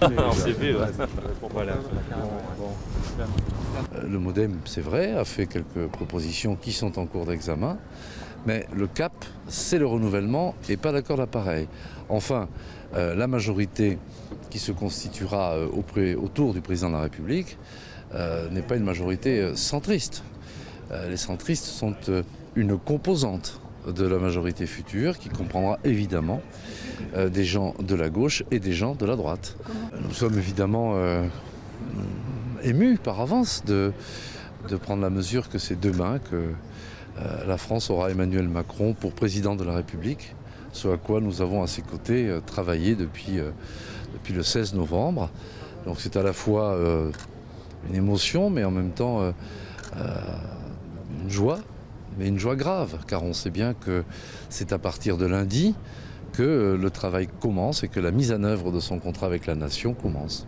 En CV, ouais. Voilà. Le MoDem, c'est vrai, a fait quelques propositions qui sont en cours d'examen, mais le cap, c'est le renouvellement et pas d'accord d'appareil. Enfin, la majorité qui se constituera autour du président de la République n'est pas une majorité centriste. Les centristes sont une composante de la majorité future qui comprendra évidemment des gens de la gauche et des gens de la droite. Nous sommes évidemment émus par avance de prendre la mesure que c'est demain que la France aura Emmanuel Macron pour président de la République, ce à quoi nous avons à ses côtés travaillé depuis le 16 novembre. Donc c'est à la fois une émotion, mais en même temps une joie, mais une joie grave, car on sait bien que c'est à partir de lundi que le travail commence et que la mise en œuvre de son contrat avec la nation commence.